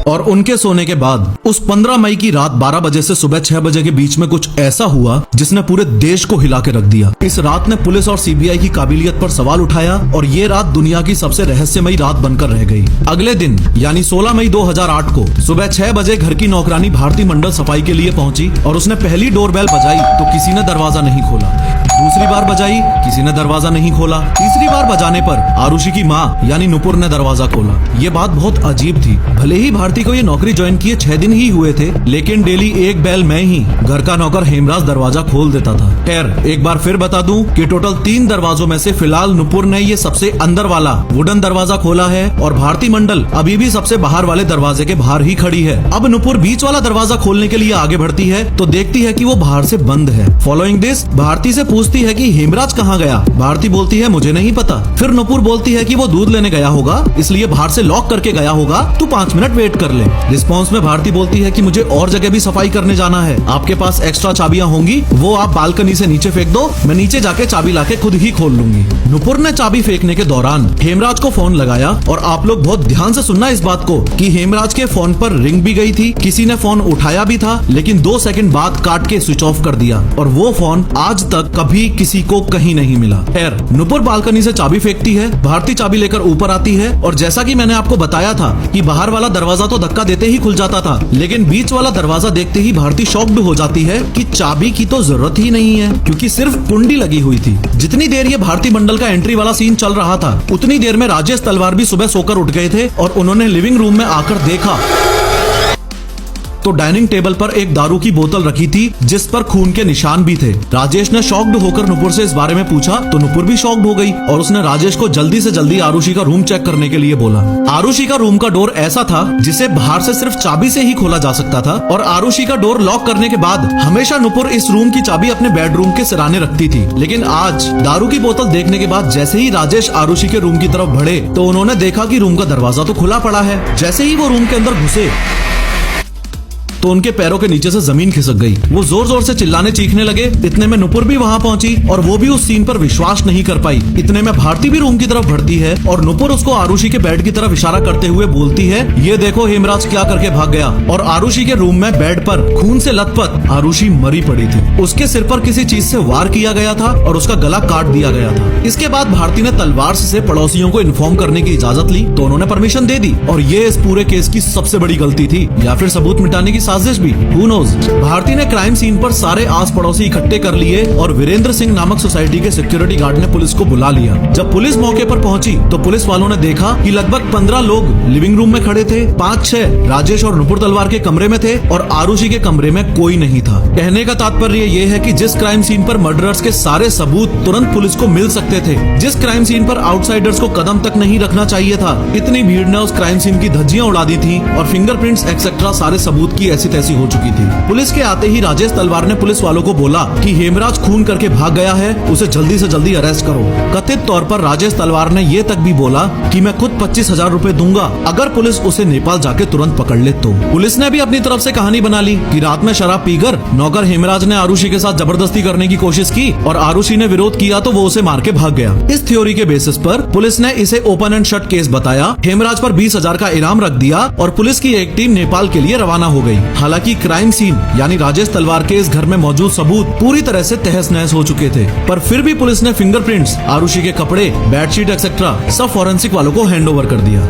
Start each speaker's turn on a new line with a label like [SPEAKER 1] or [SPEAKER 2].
[SPEAKER 1] और उनके सोने के बाद उस 15 मई की रात 12 बजे से सुबह 6 बजे के बीच में कुछ ऐसा हुआ जिसने पूरे देश को हिला के रख दिया। इस रात ने पुलिस और सीबीआई की काबिलियत पर सवाल उठाया और ये रात दुनिया की सबसे रहस्यमयी रात बनकर रह गई। अगले दिन यानी 16 मई 2008 को सुबह 6 बजे घर की नौकरानी भारती मंडल सफाई के लिए पहुंची और उसने पहली डोरबेल बजाई तो किसी ने दरवाजा नहीं खोला। दूसरी बार बजाई, किसी ने दरवाजा नहीं खोला। तीसरी बार बजाने पर आरुषि की माँ यानी नुपुर ने दरवाजा खोला। ये बात बहुत अजीब थी। भले ही भारती को ये नौकरी ज्वाइन किए 6 दिन ही हुए थे, लेकिन डेली एक बेल में ही घर का नौकर हेमराज दरवाजा खोल देता था। खैर, एक बार फिर बता दूं कि टोटल 3 दरवाजों में से फिलहाल नुपुर ने ये सबसे अंदर वाला वुडन दरवाजा खोला है और भारती मंडल अभी भी सबसे बाहर वाले दरवाजे के बाहर ही खड़ी है। अब नुपुर बीच वाला दरवाजा खोलने के लिए आगे बढ़ती है तो देखती है कि वो बाहर से बंद है। फॉलोइंग दिस भारती से पूछती है कि हेमराज कहाँ गया। भारती बोलती है मुझे नहीं पता। फिर नुपुर बोलती है कि वो दूध लेने गया होगा, इसलिए बाहर से लॉक करके गया होगा, तू 5 मिनट वेट कर ले। रिस्पॉन्स में भारती बोलती है कि मुझे और जगह भी सफाई करने जाना है, आपके पास एक्स्ट्रा चाबियां होंगी, वो आप बालकनी से नीचे फेंक दो, मैं नीचे जाके चाबी लाके खुद ही खोल लूंगी। नुपुर ने चाबी फेंकने के दौरान हेमराज को फोन लगाया और आप लोग बहुत ध्यान से सुनना इस बात को कि हेमराज के फोन पर रिंग भी गई थी, किसी ने फोन उठाया भी था, लेकिन 2 सेकंड बाद काट के स्विच ऑफ कर दिया और वो फोन आज तक कभी किसी को कहीं नहीं मिला। खैर, नुपुर बालकनी से चाबी फेंकती है, भारती चाबी लेकर ऊपर आती है और जैसा कि मैंने आपको बताया था कि बाहर वाला दरवाजा तो धक्का देते ही खुल जाता था, लेकिन बीच वाला दरवाजा देखते ही भारती शॉक्ड हो जाती है कि चाबी की तो जरूरत ही नहीं है क्योंकि सिर्फ कुंडी लगी हुई थी। जितनी देर ये भारती मंडल का एंट्री वाला सीन चल रहा था, उतनी देर में राजेश तलवार भी सुबह सोकर उठ गए थे और उन्होंने लिविंग रूम में आकर देखा तो डाइनिंग टेबल पर एक दारू की बोतल रखी थी जिस पर खून के निशान भी थे। राजेश ने शॉक्ड होकर नुपुर से इस बारे में पूछा तो नुपुर भी शॉक्ड हो गई और उसने राजेश को जल्दी से जल्दी आरुषि का रूम चेक करने के लिए बोला। आरुषि का रूम का डोर ऐसा था जिसे बाहर से सिर्फ चाबी से ही खोला जा सकता था और आरुषि का डोर लॉक करने के बाद हमेशा नुपुर इस रूम की चाबी अपने बेडरूम के सिराने रखती थी। लेकिन आज दारू की बोतल देखने के बाद जैसे ही राजेश आरुषि के रूम की तरफ बढ़े तो उन्होंने देखा कि रूम का दरवाजा तो खुला पड़ा है। जैसे ही वो रूम के अंदर घुसे तो उनके पैरों के नीचे से जमीन खिसक गई। वो जोर जोर से चिल्लाने चीखने लगे। इतने में नुपुर भी वहां पहुंची और वो भी उस सीन पर विश्वास नहीं कर पाई। इतने में भारती भी रूम की तरफ बढ़ती है और नुपुर उसको आरुषि के बेड की तरफ इशारा करते हुए बोलती है, ये देखो हेमराज क्या करके भाग गया। और आरुषि के रूम में बेड पर खून से लथपथ आरुषि मरी पड़ी थी। उसके सिर पर किसी चीज से वार किया गया था और उसका गला काट दिया गया था। इसके बाद भारती ने तलवार से पड़ोसियों को इन्फॉर्म करने की इजाजत ली तो उन्होंने परमिशन दे दी और ये इस पूरे केस की सबसे बड़ी गलती थी या फिर सबूत मिटाने की साजिश भी, Who knows? भारती ने क्राइम सीन पर सारे आस पड़ोसी इकट्ठे कर लिए और वीरेंद्र सिंह नामक सोसाइटी के सिक्योरिटी गार्ड ने पुलिस को बुला लिया। जब पुलिस मौके पर पहुंची तो पुलिस वालों ने देखा कि लगभग 15 लोग लिविंग रूम में खड़े थे, 5-6 राजेश और नुपुर तलवार के कमरे में थे और आरुषि के कमरे में कोई नहीं था। कहने का तात्पर्य ये है कि जिस क्राइम सीन पर मर्डरर्स के सारे सबूत तुरंत पुलिस को मिल सकते थे, जिस क्राइम सीन पर आउटसाइडर्स को कदम तक नहीं रखना चाहिए था, इतनी भीड़ ने उस क्राइम सीन की धज्जियां उड़ा दी थी और फिंगरप्रिंट्स एक्सेट्रा सारे सबूत की ऐसी तैसी हो चुकी थी। पुलिस के आते ही राजेश तलवार ने पुलिस वालों को बोला कि हेमराज खून करके भाग गया है, उसे जल्दी से जल्दी अरेस्ट करो। कथित तौर पर राजेश तलवार ने ये तक भी बोला कि मैं खुद 25,000 रुपए दूंगा अगर पुलिस उसे नेपाल जाके तुरंत पकड़ ले तो। पुलिस ने भी अपनी तरफ से कहानी बना ली कि रात में शराब पीकर नौकर हेमराज ने आरुषि के साथ जबरदस्ती करने की कोशिश की और आरुषि ने विरोध किया तो वो उसे मार के भाग गया। इस थ्योरी के बेसिस पर पुलिस ने इसे ओपन एंड शट केस बताया, हेमराज पर 20,000 का इनाम रख दिया और पुलिस की एक टीम नेपाल के लिए रवाना हो गई। हालांकि क्राइम सीन यानी राजेश तलवार के इस घर में मौजूद सबूत पूरी तरह से तहस नहस हो चुके थे, पर फिर भी पुलिस ने फिंगरप्रिंट्स, आरुषि के कपड़े, बेडशीट एक्सेट्रा सब फॉरेंसिक वालों को हैंड ओवर कर दिया।